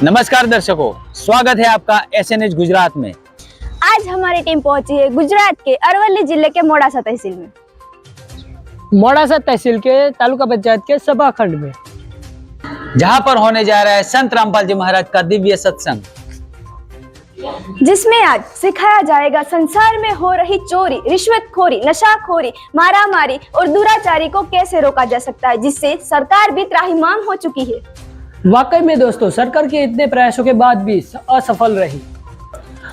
नमस्कार दर्शकों, स्वागत है आपका एसएनएच गुजरात में। आज हमारी टीम पहुंची है गुजरात के अरवली जिले के मोड़ासा तहसील में। मोड़ासा तहसील के तालुका पंचायत के सभाखंड में, जहां पर होने जा रहा है संत रामपाल जी महाराज का दिव्य सत्संग, जिसमें आज सिखाया जाएगा संसार में हो रही चोरी, रिश्वतखोरी, नशाखोरी, मारामारी और दुराचारी को कैसे रोका जा सकता है, जिससे सरकार भी त्राहिमाम हो चुकी है। वाकई में दोस्तों, सरकार के इतने प्रयासों के बाद भी असफल रही।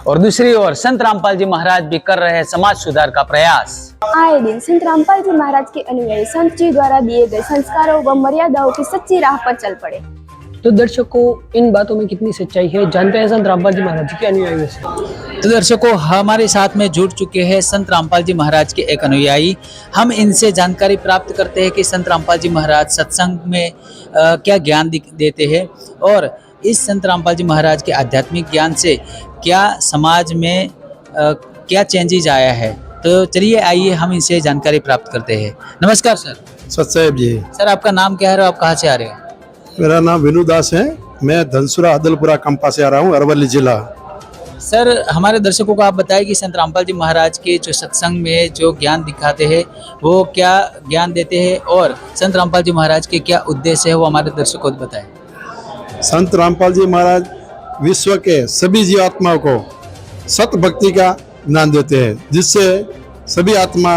और दूसरी ओर संत रामपाल जी महाराज भी कर रहे हैं समाज सुधार का प्रयास। आए दिन संत रामपाल जी महाराज के अनुयायी संत जी द्वारा दिए गए संस्कारों व मर्यादाओं की सच्ची राह पर चल पड़े। तो दर्शकों, इन बातों में कितनी सच्चाई है, जानते हैं संत रामपाल जी महाराज के अनुयायियों से। तो दर्शकों, हमारे साथ में जुड़ चुके हैं संत रामपाल जी महाराज के एक अनुयायी। हम इनसे जानकारी प्राप्त करते हैं कि संत रामपाल जी महाराज सत्संग में क्या ज्ञान देते हैं और इस संत रामपाल जी महाराज के आध्यात्मिक ज्ञान से क्या समाज में क्या चेंजेज आया है। तो चलिए आइए हम इनसे जानकारी प्राप्त करते हैं। नमस्कार सर। सतसाहेब जी। सर, आपका नाम क्या है और आप कहाँ से आ रहे हैं? मेरा नाम विनू दास है। मैं धनसुरा अदलपुरा कंपा से आ रहा हूँ, अरवली जिला। सर, हमारे दर्शकों को आप बताएं कि संत रामपाल जी महाराज के जो सत्संग में जो ज्ञान दिखाते हैं वो क्या ज्ञान देते हैं और संत रामपाल जी महाराज के क्या उद्देश्य है, वो हमारे दर्शकों को बताएं। संत रामपाल जी महाराज विश्व के सभी जीवात्माओं को सत भक्ति का ज्ञान देते हैं, जिससे सभी आत्मा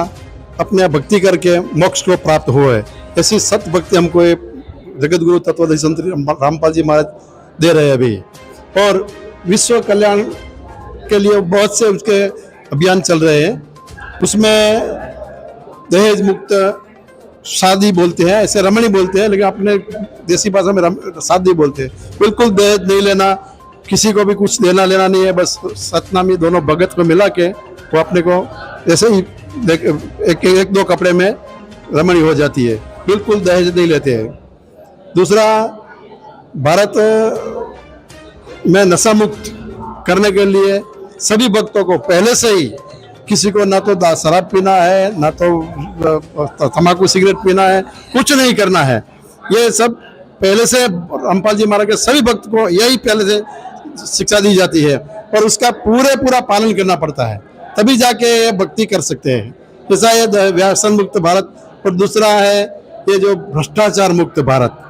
अपने भक्ति करके मोक्ष को प्राप्त हुए। ऐसी सत भक्ति हमको जगत गुरु तत्वदर्शी संत रामपाल जी महाराज दे रहे हैं अभी। और विश्व कल्याण के लिए बहुत से उसके अभियान चल रहे हैं। उसमें दहेज मुक्त शादी बोलते हैं, ऐसे रमणी बोलते हैं, लेकिन अपने देसी भाषा में शादी बोलते हैं। बिल्कुल दहेज नहीं लेना, किसी को भी कुछ देना लेना नहीं है। बस सतनामी दोनों भगत को मिला के वो अपने को ऐसे ही एक दो कपड़े में रमणी हो जाती है। बिल्कुल दहेज नहीं लेते हैं। दूसरा, भारत में नशा मुक्त करने के लिए सभी भक्तों को पहले से ही, किसी को ना तो शराब पीना है, ना तो तंबाकू सिगरेट पीना है, कुछ नहीं करना है। ये सब पहले से रामपाल जी महाराज के सभी भक्त को यही पहले से शिक्षा दी जाती है और उसका पूरा पालन करना पड़ता है, तभी जाके ये भक्ति कर सकते हैं। जैसा ये व्यसन मुक्त भारत, और दूसरा है ये जो भ्रष्टाचार मुक्त भारत।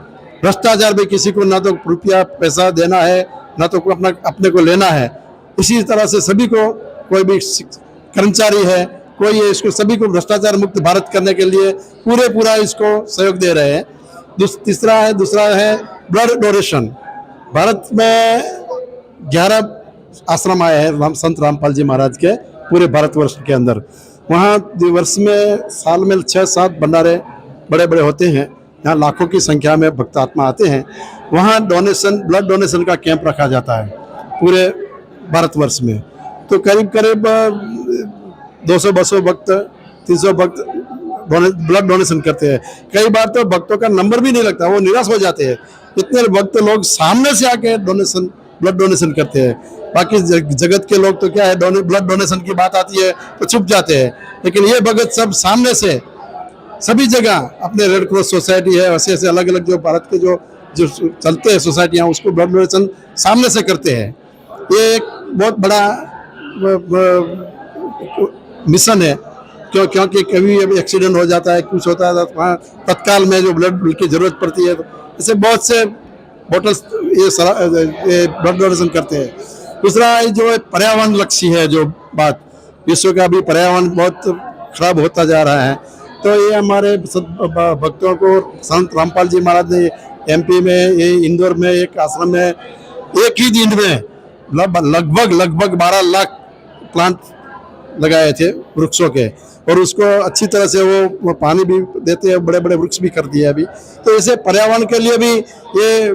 भ्रष्टाचार भी किसी को ना तो रुपया पैसा देना है, ना तो अपने को लेना है। इसी तरह से सभी को, कोई भी कर्मचारी है, कोई है, इसको सभी को भ्रष्टाचार मुक्त भारत करने के लिए पूरा इसको सहयोग दे रहे हैं। दूसरा है ब्लड डोनेशन। भारत में 11 आश्रम आए हैं संत रामपाल जी महाराज के पूरे भारतवर्ष के अंदर। वहाँ वर्ष में, साल में 6-7 भंडारे बड़े होते हैं। यहाँ लाखों की संख्या में भक्त आत्मा आते हैं। वहाँ ब्लड डोनेशन का कैंप रखा जाता है पूरे भारतवर्ष में। तो करीब 200-200 भक्त, 300 भक्त ब्लड डोनेशन करते हैं। कई बार तो भक्तों का नंबर भी नहीं लगता, वो निराश हो जाते हैं। इतने भक्त लोग सामने से आके ब्लड डोनेशन करते हैं। बाकी जगत के लोग तो क्या है, ब्लड डोनेशन की बात आती है तो चुप जाते हैं, लेकिन ये भगत सब सामने से सभी जगह, अपने रेड क्रॉस सोसाइटी है, ऐसे अलग अलग जो भारत के जो चलते हैं सोसाइटियाँ, उसको ब्लड डोनेशन सामने से करते हैं। ये एक बहुत बड़ा मिशन है, क्योंकि कभी एक्सीडेंट हो जाता है, कुछ होता है, तो वहाँ तत्काल में जो ब्लड की जरूरत पड़ती है, तो ऐसे बहुत से बॉटल्स ये ब्लड डोनेशन करते हैं। दूसरा जो पर्यावरण लक्ष्य है, जो बात, विश्व का भी पर्यावरण बहुत खराब होता जा रहा है, तो ये हमारे भक्तों को संत रामपाल जी महाराज ने एमपी में, ये इंदौर में एक आश्रम में एक ही दिन में लगभग 12 लाख प्लांट लगाए थे वृक्षों के, और उसको अच्छी तरह से वो पानी भी देते हैं, बड़े वृक्ष भी कर दिए अभी। तो ऐसे पर्यावरण के लिए भी ये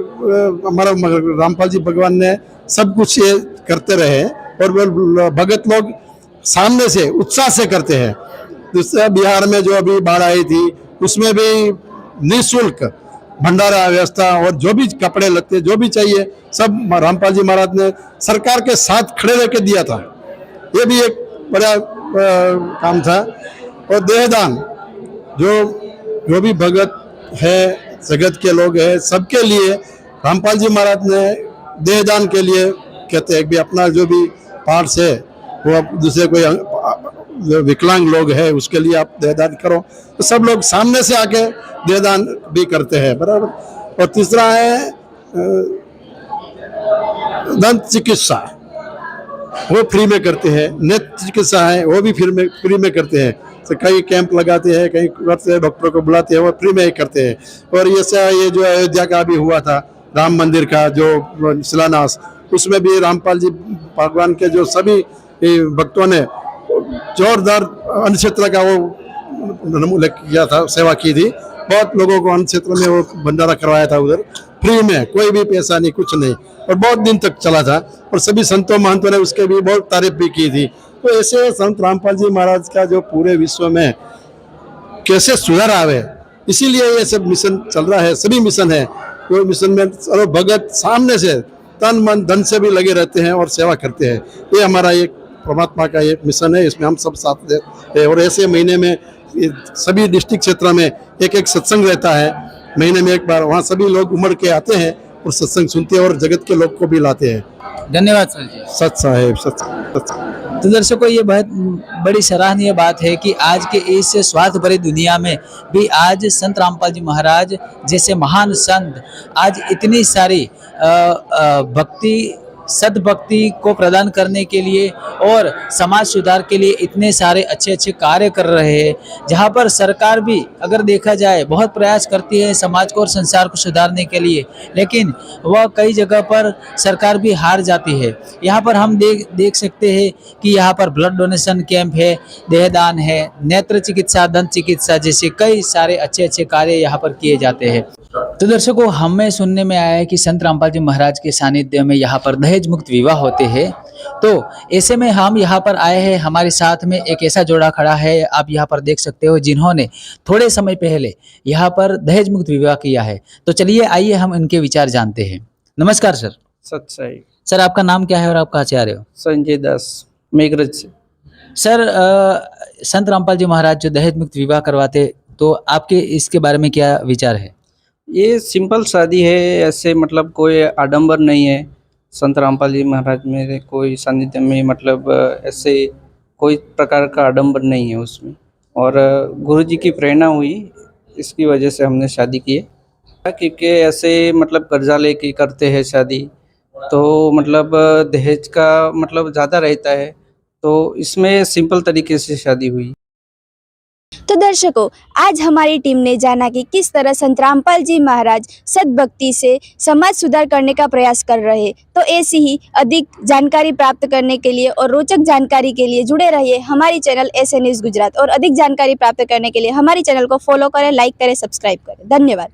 हमारा रामपाल जी भगवान ने सब कुछ ये करते रहे, और भगत लोग सामने से उत्साह से करते हैं। दूसरा, बिहार में जो अभी बाढ़ आई थी, उसमें भी निःशुल्क भंडारा व्यवस्था और जो भी कपड़े लगते, जो भी चाहिए, सब रामपाल जी महाराज ने सरकार के साथ खड़े रह के दिया था। ये भी एक बड़ा काम था। और देहदान, जो भी भगत है, जगत के लोग हैं, सबके लिए रामपाल जी महाराज ने देहदान के लिए कहते हैं कि अपना जो भी पार्ट्स है वो आप दूसरे कोई जो विकलांग लोग है उसके लिए आप देहदान करो, तो सब लोग सामने से आके देहदान भी करते हैं, बराबर। और तीसरा है दंत चिकित्सा, वो फ्री में करते हैं। नेत्र चिकित्सा है वो भी फ्री में करते हैं। तो कई कैंप लगाते हैं, कई करते हैं, डॉक्टर को बुलाते हैं, वो फ्री में ही करते हैं। और ये जो अयोध्या का भी हुआ था राम मंदिर का जो शिलान्यास, उसमें भी रामपाल जी भगवान के जो सभी भक्तों ने जोरदार अन्न क्षेत्र का वो किया था, सेवा की थी। बहुत लोगों को अन्न क्षेत्र में वो भंडारा करवाया था उधर फ्री में, कोई भी पैसा नहीं, कुछ नहीं, और बहुत दिन तक चला था। और सभी संतों महंतों ने उसके भी बहुत तारीफ भी की थी। तो ऐसे संत रामपाल जी महाराज का जो पूरे विश्व में कैसे सुधार आवे, इसीलिए ये सब मिशन चल रहा है। सभी मिशन है, वो मिशन में भगत सामने से तन मन धन से भी लगे रहते हैं और सेवा करते हैं। ये हमारा एक परमात्मा का एक मिशन है, इसमें हम सब साथ देते हैं। और ऐसे महीने में सभी डिस्ट्रिक्ट क्षेत्र में एक एक सत्संग रहता है, महीने में एक बार, वहाँ सभी लोग उमड़ के आते हैं और सत्संग सुनते हैं और जगत के लोग को भी लाते हैं। धन्यवाद सर जी। सत साहेब, सत। तो दर्शकों, ये बहुत बड़ी सराहनीय बात है कि आज के इस स्वार्थ भरी दुनिया में भी आज संत रामपाल जी महाराज जैसे महान संत आज इतनी सारी भक्ति सद्भक्ति को प्रदान करने के लिए और समाज सुधार के लिए इतने सारे अच्छे अच्छे कार्य कर रहे हैं, जहाँ पर सरकार भी अगर देखा जाए बहुत प्रयास करती है समाज को और संसार को सुधारने के लिए, लेकिन वह कई जगह पर सरकार भी हार जाती है। यहाँ पर हम देख सकते हैं कि यहाँ पर ब्लड डोनेशन कैंप है, देहदान है, नेत्र चिकित्सा, दंत चिकित्सा जैसे कई सारे अच्छे अच्छे कार्य यहाँ पर किए जाते हैं। तो दर्शकों, हमें सुनने में आया है कि संत रामपाल जी महाराज के सानिध्य में यहाँ पर दहेज मुक्त विवाह होते हैं। तो ऐसे में हम यहाँ पर आए हैं, हमारे साथ में एक ऐसा जोड़ा खड़ा है, आप यहाँ पर देख सकते हो, जिन्होंने थोड़े समय पहले यहाँ पर दहेज मुक्त विवाह किया है। तो चलिए आइए हम इनके विचार जानते हैं। नमस्कार सर। सच्चाई। सर, आपका नाम क्या है और आप कहाँ से आ रहे हो? संजय दास, मेघरज से। सर, संत रामपाल जी महाराज जो दहेज मुक्त विवाह करवाते, तो आपके इसके बारे में क्या विचार है? ये सिंपल शादी है, ऐसे मतलब कोई आडंबर नहीं है। संत रामपाल जी महाराज मेरे कोई सानिध्य में मतलब ऐसे कोई प्रकार का आडंबर नहीं है उसमें। और गुरु जी की प्रेरणा हुई, इसकी वजह से हमने शादी की है। क्योंकि ऐसे मतलब कर्जा लेके करते हैं शादी, तो मतलब दहेज का मतलब ज़्यादा रहता है, तो इसमें सिंपल तरीके से शादी हुई। तो दर्शकों, आज हमारी टीम ने जाना कि किस तरह संत रामपाल जी महाराज सद्भक्ति से समाज सुधार करने का प्रयास कर रहे हैं। तो ऐसी ही अधिक जानकारी प्राप्त करने के लिए और रोचक जानकारी के लिए जुड़े रहिए हमारी चैनल एसए न्यूज़ गुजरात। और अधिक जानकारी प्राप्त करने के लिए हमारी चैनल को फॉलो करें, लाइक करें, सब्सक्राइब करें। धन्यवाद।